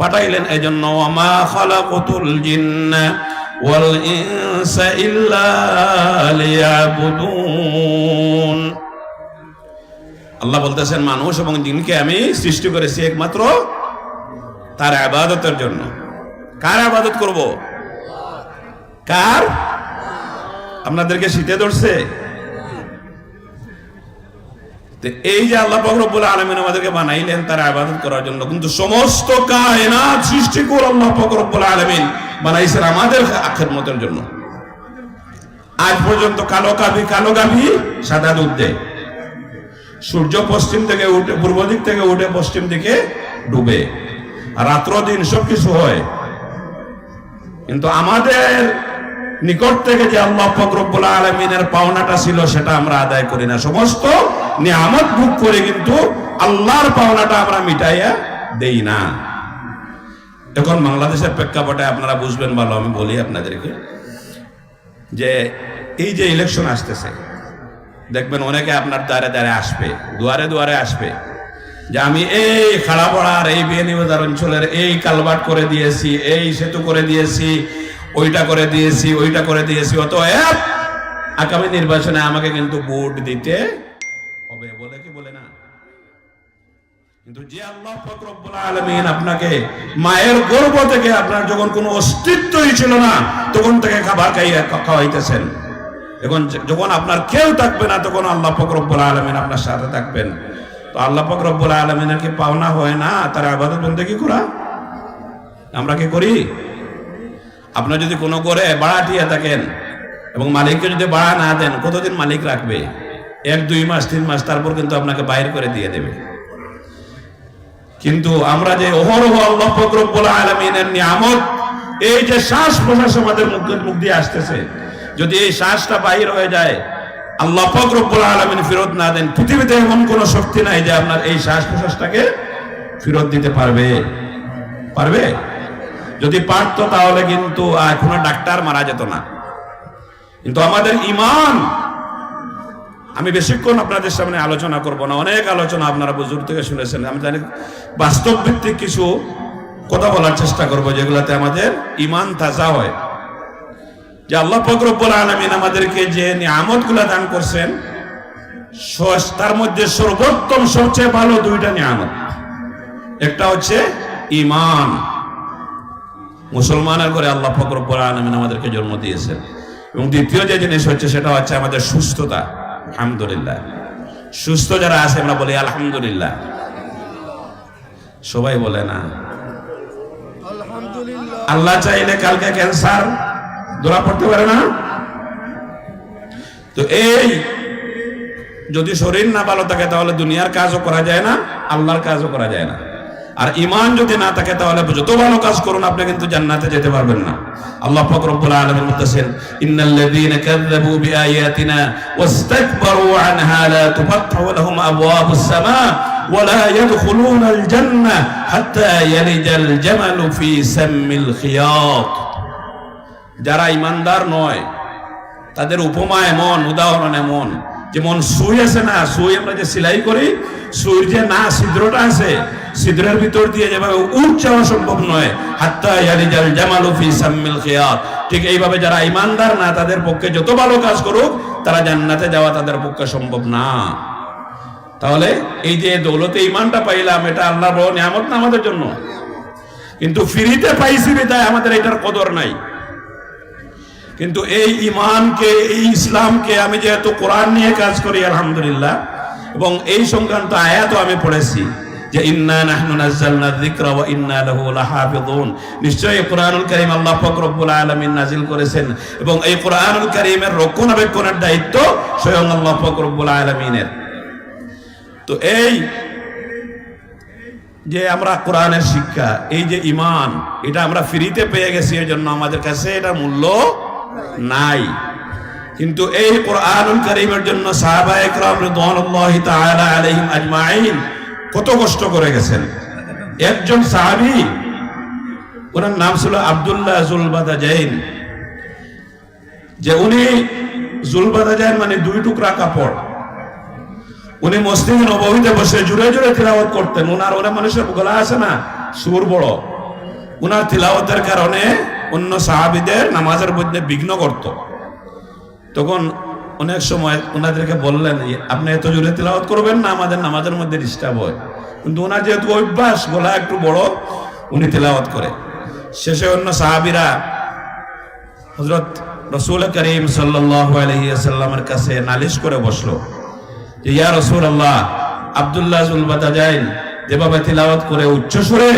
পাঠাইলেন। এজন্য ওয়ামা খালাকুতুল জিন্না ওয়াল ইনসা ইল্লা লিয়াবুদুন। আল্লাহ বলতেছেন মানুষ এবং জিনকে আমি সৃষ্টি করেছি একমাত্র তার ইবাদতের জন্য। কার ইবাদত করব? কার? আপনাদেরকে শীতে ধরছে? এই যে আল্লাহ পাক রব্বুল আলামিন আমাদেরকে বানাইলেন তার ইবাদত করার জন্য, কিন্তু সমস্ত কায়নাত সৃষ্টি করে আল্লাহ পাক রব্বুল আলামিন বানাইছেন আমাদের খেদমতের জন্য। আজ পর্যন্ত কালো গাভী সাদা দুধ দেয়। সূর্য পশ্চিম থেকে উঠে পূর্ব দিক থেকে উঠে পশ্চিম দিকে ডুবে, রাত্র দিন সবকিছু হয়, কিন্তু আমাদের নিকট থেকে যে আল্লাহ পাক রব্বুল আলামিনের পাওনাটা ছিল সেটা আমরা আদায় করি না। সমস্ত নিয়ামত ভোগ করে কিন্তু আল্লাহর পাওনাটা আমরা মিটাইয়া দেই না। এখন বাংলাদেশের প্রেক্ষাপটে আপনারা বুঝবেন ভালো, আমি বলি আপনাদেরকে যে এই যে ইলেকশন আসতেছে, দেখবেন অনেকে আপনার দ্বারে আসবে, দুয়ারে আসবে যে আমি এই খাড়াপাড়ার এই বিয়ানীবাজার অঞ্চলের এই কালভার্ট করে দিয়েছি, এই সেতু করে দিয়েছি, ওইটা করে দিয়েছি, অতএব আগামী নির্বাচনে আমাকে কিন্তু ভোট দিতে হবে, বলে কি বলে না? কিন্তু যে আল্লাহ পাক রব্বুল আলামিন আপনাকে মায়ের গর্ভ থেকে আপনার যখন কোনো অস্তিত্বই ছিল না তখন থেকে খাবার খাওয়াইতেছেন, এখন যখন আপনার কেউ থাকবে না তখন আল্লাহ পাক রব্বুল আলামিন আপনার সাথে থাকবেন। তো আল্লাহ পাক রব্বুল আলামিনের কি পাওনা হয় না তার ইবাদত বন্দেগী করা? আমরা কি করি? আপনার যদি কোনো করে ভাড়াটিয়া থাকেন এবং মালিককে যদি ভাড়া না দেন, কতদিন মালিক রাখবে? 1, 2 মাস, 3 মাস, তারপর কিন্তু আপনাকে বাইর করে দিয়ে দেবে। কিন্তু আমরা যে অহরহ আল্লাহ পাক রব্বুল আলামিনের নিয়ামত, এই যে শ্বাস প্রশ্বাস আমাদের মুখ দিয়ে আসতেছে, যদি এই শ্বাসটা বাহির হয়ে যায়, আল্লাহ পাক রব্বুল আলামিন ফেরত না দেন, পৃথিবীতে এমন কোন শক্তি নাই যে আপনার এই শ্বাস প্রশ্বাসটাকে ফেরত দিতে পারবে? যদি পারতো তাহলে কিন্তু কোনো ডাক্তার মারা যেত না। কিন্তু আমাদের ঈমান, আমি বেশিক্ষণ আপনাদের সামনে আলোচনা করব না, অনেক আলোচনা আপনারা বুজুর্গ থেকে শুনেছেন। আমি জানি বাস্তব ভিত্তিক কিছু কথা বলার চেষ্টা করব যেগুলোতে আমাদের ঈমান তাজা হয়। যে আল্লাহ পাক রব্বুল আলামিন আমাদেরকে যে নিয়ামতগুলো দান করছেন, তার মধ্যে সর্বোত্তম সবচেয়ে ভালো 2টা নিয়ামত। একটা হচ্ছে ঈমান, মুসলমানের ঘরে আল্লাহ পাক রব্বুল আলামিন আমাদেরকে জন্ম দিয়েছেন। এবং দ্বিতীয় যে জিনিস হচ্ছে সেটা হচ্ছে আমাদের সুস্থতা। আলহামদুলিল্লাহ, সুস্থ যারা আছে আমরা বলি আলহামদুলিল্লাহ। সবাই বলে না আলহামদুলিল্লাহ। আল্লাহ চাইলে কালকে ক্যান্সার ধরা পড়তে পারে না? তো এই যদি শরীর না ভালো থাকে তাহলে দুনিয়ার কাজও করা যায় না, আল্লাহর কাজও করা যায় না। আর ঈমান যদি না থাকে তাহলে যত ভালো কাজ করুন আপনি কিন্তু জান্নাতে যেতে পারবেন না। আল্লাহ পাক রব্বুল আলামিন বলতেছেন, ইন্নাল্লাযীনা কাযযাবু বিআয়াতিনা ওয়াস্তাকবারু আনহা লা তুফাত্তাহু লাহুম আবওয়াবুস সামা ওয়া লা ইয়াদখুলুনাল জান্নাহ হাত্তা ইয়ালিজাল জামালু ফি সাম্মিল খিয়াত। যারা ঈমানদার নয় তাদের উপমা এমন, উদাহরণ এমন, যেমন সুই আছে না, সুই আমরা যে সেলাই করি, সুইর যে না ছিদ্রটা আছে, ছিদ্রের ভিতর দিয়ে যেভাবে উঠ যাওয়া সম্ভব নয়, হাত্তা ইয়ালিজাল জামালু ফি সাম্মিল খিয়াত, ঠিক এইভাবে যারা ঈমানদার না তাদের পক্ষে যত ভালো কাজ করুক তারা জান্নাতে যাওয়া তাদের পক্ষে সম্ভব না। তাহলে এই যে দৌলতে ঈমানটা পাইলাম, এটা আল্লাহর বড় নিয়ামত না আমাদের জন্য? কিন্তু ফ্রিতে পাইছি বিধায় আমাদের এটার কদর নাই। কিন্তু এই ঈমানকে, এই ইসলামকে, আমি যেহেতু কোরআন নিয়ে কাজ করি আলহামদুলিল্লাহ, এবং এই সংক্রান্ত আয়াতও আমি পড়েছি যে ইন্না নাহনু নাযালনা যিকরা ওয়া ইন্না লাহু লাহাফিযুন। নিশ্চয়ই কোরআনুল কারীম আল্লাহ পাক রব্বুল আলামিন নাযিল করেছেন এবং এই কোরআনুল কারীমের রক্ষণাবেক্ষণের দায়িত্ব স্বয়ং আল্লাহ পাক রব্বুল আলামিনের। তো এই যে আমরা কোরআনের শিক্ষা, এই যে ঈমান, এটা আমরা ফ্রিতে পেয়ে গেছি, এর জন্য আমাদের কাছে এটা মূল্য নাই। কিন্তু এই কোরআনুল কারীমের জন্য সাহাবায়ে কেরাম রিদওয়ানুল্লাহি তাআলা আলাইহিম আজমাইন কত কষ্ট করে গেছেন। একজন সাহাবী, ওনার নাম ছিল আব্দুল্লাহ জুলবাদাজাইন, যে উনি জুলবাদাজাইন মানে 2 টুকরা কাপড়, উনি মসজিদে নববীতে বসে জোরে জোরে তিলাওয়াত করতেন। ওনার মানুষের গলা আছে না, সুর বড়, উনার তিলাওয়াতের কারণে অন্য সাহাবীদের নামাজের মধ্যে বিঘ্ন করত। তখন অনেক সময় ওনাদেরকে বললেন, আপনি এত জোরে তিলাওয়াত করবেন না, আমাদের নামাজের মধ্যে ডিস্টার্ব হয়। কিন্তু ওনার যেহেতু অভ্যাস, গলা একটু বড়, উনি তিলাওয়াত করে। শেষে অন্য সাহাবীরা হযরত রাসূল করিম সাল্লাল্লাহু আলাইহি ওয়াসাল্লামের কাছে নালিশ করে বসলো যে, ইয়া রাসূলুল্লাহ, আব্দুল্লাহ যুল বাদাজাইন যেভাবে তিলাওয়াত করে উচ্চ সুরে,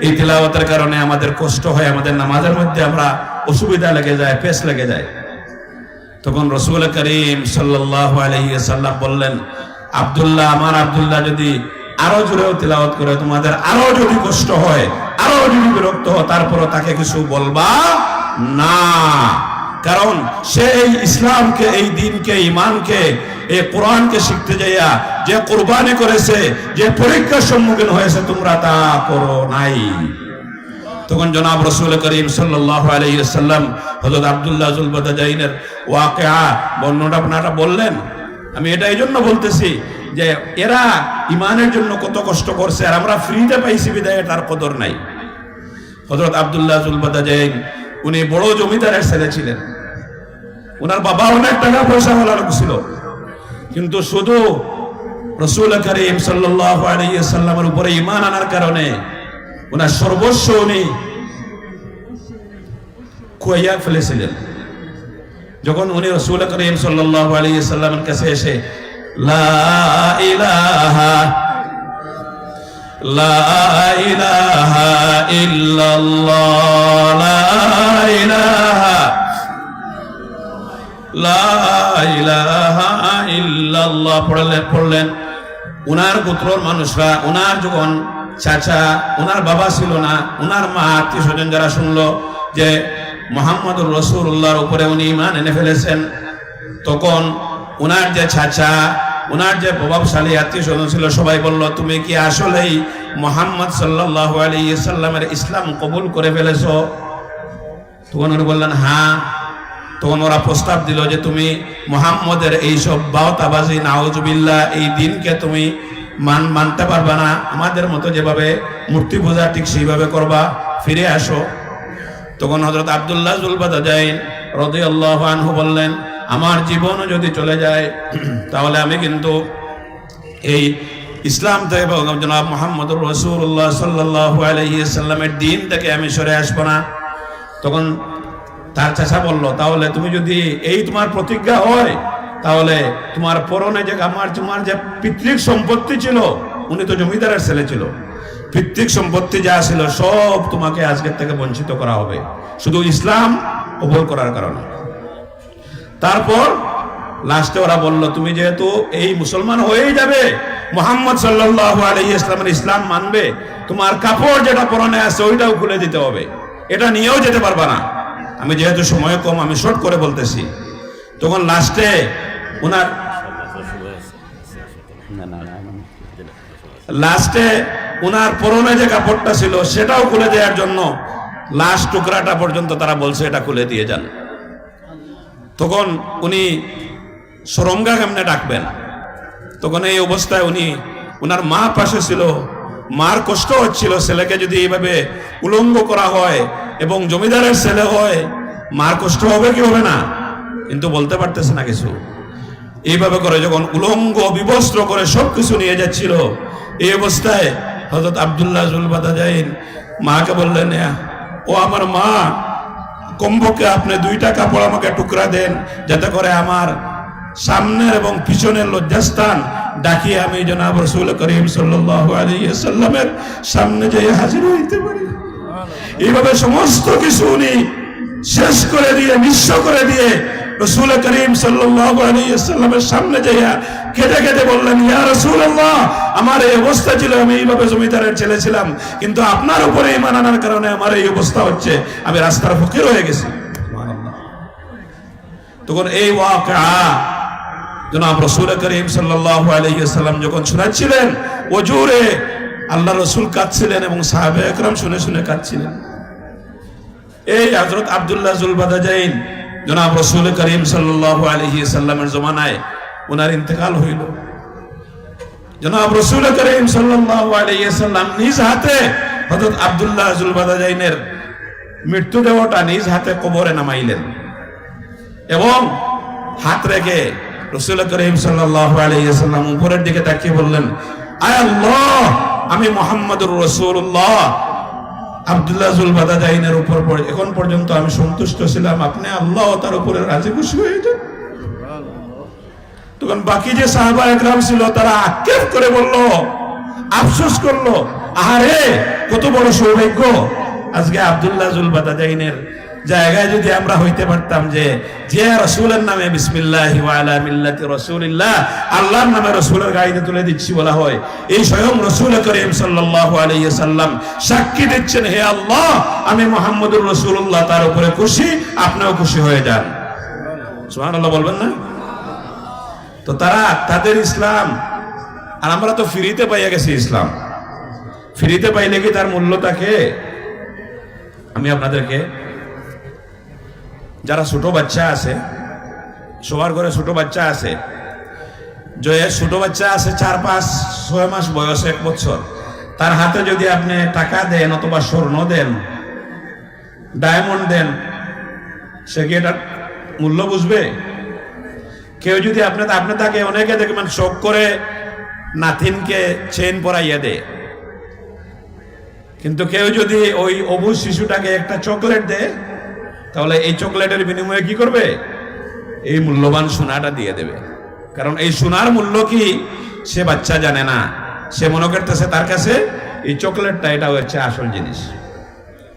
এই তিলাওয়াতের কারণে আমাদের কষ্ট হয়, আমাদের নামাজের মধ্যে আমরা অসুবিধা লেগে যায়, পেশ লেগে যায়। তখন রাসূল করিম সাল্লাল্লাহু আলাইহি ওয়াসাল্লাম বললেন, আব্দুল্লাহ, আমার আব্দুল্লাহ যদি আরো জোরেও তিলাওয়াত করে, তোমাদের আরো যদি কষ্ট হয়, আরো যদি বিরক্ত হয়, তারপরও তাকে কিছু বলবা না। কারণ সে এই ইসলামকে, এই দ্বীনকে, ঈমানকে, এই কোরআনকে শিখতে যাইয়া যে কুরবানি করেছে, যে পরীক্ষার সম্মুখীন হয়েছে, তোমরা তা করো নাই। তখন জনাব রাসূল করিম সাল্লাল্লাহু আলাইহি ওয়াসাল্লাম হযরত আব্দুল্লাহ যুল বাদাজাইনের ওয়াকিয়া বর্ণনা আপনারা বললেন। আমি এটা এই জন্য বলতেছি যে এরা ঈমানের জন্য কত কষ্ট করছে, আর আমরা ফ্রিতে পাইছি বিদায় তার কদর নাই। হযরত আব্দুল্লাহ যুল বাদাজাইন উনি বড় জমিদারের ছেলে ছিলেন। ওনার বাবা অনেক টাকা পয়সা ওয়ালা লোক ছিল, কিন্তু শুধু রাসূল করিম সাল্লাল্লাহু আলাইহি ওয়াসাল্লামের উপরে ঈমান আনার কারণে ওনার সর্বস্ব উনি খুইয়া ফেলেছিলেন। যখন উনি রাসূল করিম সাল্লাল্লাহু আলাইহি ওয়াসাল্লামের কাছে এসে লা ইলাহা ইল্লাল্লাহ, লা ইলাহা ইল্লাল্লাহ পড়লেন। উনার গোত্রর মানুষরা, উনার যখন চাচা, উনার বাবা ছিল না, উনার মা, আত্মীয় স্বজন যারা শুনলো যে মুহাম্মদুর রাসূলুল্লাহর উপরে উনি ঈমান এনে ফেলেছেন, তখন উনার যে চাচা, উনার যে প্রভাবশালী আত্মীয় স্বজন ছিল, সবাই বলল, তুমি কি আসলেই মুহাম্মদ সাল্লাল্লাহু আলাইহি ওয়াসাল্লামের ইসলাম কবুল করে ফেলেছো? তখন উনি বললেন হ্যাঁ। তখন ওরা প্রস্তাব দিল যে তুমি মুহাম্মদের এইসব বাওতাবাজি, নাউজুবিল্লাহ, এই দিনকে তুমি মানতে পারবা না, আমাদের মতো যেভাবে মূর্তি পূজা ঠিক সেইভাবে করবা, ফিরে আসো। তখন হযরত আব্দুল্লাহ যুল বাদাজাইন রাদিয়াল্লাহু আনহু বললেন, আমার জীবনও যদি চলে যায় তাহলে আমি কিন্তু এই ইসলাম থেকে, জনাব মুহাম্মদুর রাসূলুল্লাহ সাল্লাল্লাহু আলাইহি ওয়াসাল্লামের দ্বীন থেকে আমি সরে আসবো না। তখন তার চাচা বলল, তাহলে তুমি যদি এই তোমার প্রতিজ্ঞা হয়, তাহলে তোমার পরনে যে তোমার যে পিতৃক সম্পত্তি ছিল, উনি তো জমিদারের ছেলে ছিল, পিতৃক সম্পত্তি যা ছিল সব তোমাকে আজকের থেকে বঞ্চিত করা হবে, শুধু ইসলাম কবুল করার কারণে। তারপর লাস্টে ওরা বলল, তুমি যেহেতু এই মুসলমান হয়েই যাবে, মুহাম্মদ সাল্লাল্লাহু আলাইহি ওয়াসাল্লামের ইসলাম মানবে, তোমার কাপড় যেটা পরনে আছে ওইটাও খুলে দিতে হবে, এটা নিয়েও যেতে পারবা না। আমি যেহেতু সময় কম, আমি শর্ট করে বলতেছি। তখন লাস্টে উনার পরনে যে কাপড়টা ছিল সেটাও খুলে দেওয়ার জন্য লাস্ট টুকরাটা পর্যন্ত তারা বলছে এটা খুলে দিয়ে যান। তখন উনি শরমগা কেমনে ডাকবেন? তখন এই অবস্থায় উনার মা পাশে ছিল, মার কষ্ট হচ্ছিল, ছেলেকে যদি এইভাবে উলঙ্গ করা হয় এবং জমিদারের ছেলে হয়, মার কষ্ট হবে কি হবে না? কিন্তু বলতে পারতেছে না কিছু। এইভাবে করে যখন উলঙ্গ বিবস্ত্র করে সবকিছু নিয়ে যাচ্ছিল, এই অবস্থায় হযরত আব্দুল্লাহ যুল বাদাজাইন মাকে বললেন, ও আমার মা, কমপক্ষে আপনি 2টা কাপড় আমাকে টুকরা দেন, যাতে করে আমার সামনের এবং পিছনের লজ্জাস্থান ডাকিয়ে আমি জনাব রাসূল করিম সাল্লাল্লাহু আলাইহি ওয়াসাল্লামের সামনে যেয়ে হাজির হইতে পারি। এইভাবে সমস্ত কিছু উনি শেষ করে দিয়ে, নিঃস্ব করে দিয়ে রাসূল করিম সাল্লাল্লাহু আলাইহি ওয়াসাল্লামের সামনে যেয়ে কেঁদে কেঁদে বললেন, ইয়া রাসূলুল্লাহ, আমার এই অবস্থা ছিল, আমি এইভাবে জমিদারের ছেলে ছিলাম, কিন্তু আপনার উপরে ঈমান আনার কারণে আমার এই অবস্থা হচ্ছে, আমি রাস্তার ফকির হয়ে গেছি। সুবহানাল্লাহ। তখন এই ওয়াকিয়া জনাব রাসূল করিম সাল্লাল্লাহু আলাইহি ওয়াসাল্লাম যখন শোনাচ্ছিলেন, ওজুরে আল্লাহ রাসূল কাঁদছিলেন এবং সাহাবায়ে একরাম শুনে শুনে কাঁদছিলেন। এই হযরত আব্দুল্লাহ যুল বাদাজাইন জনাব রাসূল করিম সাল্লাল্লাহু আলাইহি ওয়াসাল্লামের জমানায় ওনার ইন্তেকাল হইল। জনাব রাসূল করিম সাল্লাল্লাহু আলাইহি ওয়াসাল্লাম নিজ হাতে হযরত আব্দুল্লাহ জুলবাদাজাইনের মৃত্যুদেহটা নিজ হাতে কবরে নামাইলেন এবং হাত রেখে রাসূল করিম সাল্লাল্লাহু আলাইহি ওয়াসাল্লাম উপরের দিকে তাকিয়ে বললেন, আয় আল্লাহ, আমি মুহাম্মদুর রাসূলুল্লাহ আব্দুল্লাহ জুলবাদাজাইনের উপর এখন পর্যন্ত আমি সন্তুষ্ট ছিলাম, আপনি আল্লাহ তার উপরে রাজি খুশি হয়ে যান। তখন বাকি যে সাহাবা একরাম ছিল তারা আক্ষেপ করে বলল, আফসোস করলো, আহারে কত বড় সৌভাগ্য, আজকে আব্দুল্লাহ জুলবাদাজাইনের জায়গায় যদি আমরা হইতে পারতাম যে রাসূলের নামে বিসমিল্লাহি ওয়া আলা মিল্লাতি রাসূলিল্লাহ, আল্লাহর নামে রাসূলের গাড়িতে তুলে দিচ্ছি বলা হয়, এই স্বয়ং রাসূল করিম সাল্লাল্লাহু আলাইহি ওয়াসাল্লাম সাক্ষী দিচ্ছেন, হে আল্লাহ, আমি মুহাম্মদুর রাসূলুল্লাহ তার উপরে খুশি, আপনিও খুশি হয়ে যান। সুবহানাল্লাহ বলবেন না? তো তারা তাদের ইসলাম, আর আমরা তো ফ্রিতে পাইয়া গেছি ইসলাম। ফ্রিতে পাইলে কি তার মূল্য থাকে? আমি আপনাদেরকে, যারা ছোট বাচ্চা আছে, সবার ঘরে ছোট বাচ্চা আছে, যে ছোট বাচ্চা আছে 4-5-6 মাস বয়স, 1 বছর, তার হাতে যদি আপনি টাকা দেন অথবা স্বর্ণ দেন, ডায়মন্ড দেন, সে কি এটার মূল্য বুঝবে? কেউ যদি আপনি তাকে, অনেকে দেখবেন শখ করে নাতিনকে চেইন পরাইয়া দেয়, কিন্তু কেউ যদি ওই অবুঝ শিশুটাকে একটা চকলেট দেয়, তাহলে এই চকলেটের বিনিময়ে কি করবে? এই মূল্যবান সোনাটা দিয়ে দেবে। কারণ এই সোনার মূল্য কি সে বাচ্চা জানে না, সে মনে করতেছে তার কাছে এই চকলেটটা এটা হচ্ছে আসল জিনিস।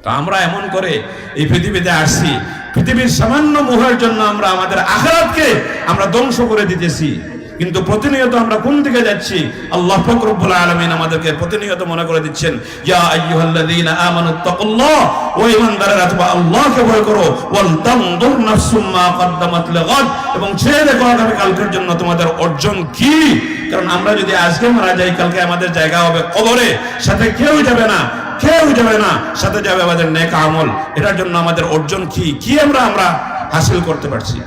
তো আমরা এমন করে এই পৃথিবীতে আসছি, পৃথিবীর সামান্য মোহের জন্য আমরা আমাদের আখিরাতকে আমরা ধ্বংস করে দিতেছি। কিন্তু প্রতিনিয়ত আমরা কোন দিকে যাচ্ছি? আল্লাহ পাক রব্বুল আলামিন আমাদেরকে প্রতিনিয়ত মনে করে দিচ্ছেন, ইয়া আইয়ুহাল্লাযীনা আমানুত্তাকুল্লাহ, ও ঈমানদারেরা তোমরা আল্লাহকে ভয় করো, ওয়াল তানজুর নাফসুম মা কদ্দামাত লিগাদ, এবং চেয়ে দেখো আগামী কালকের জন্য তোমাদের অর্জন কি। কারণ আমরা যদি আজকে মারা যাই, কালকে আমাদের জায়গা হবে কবরে, সাথে কেউ যাবে না, সাথে যাবে আমাদের নেক আমল। এটার জন্য আমাদের অর্জন কি আমরা হাসিল করতে পারছি।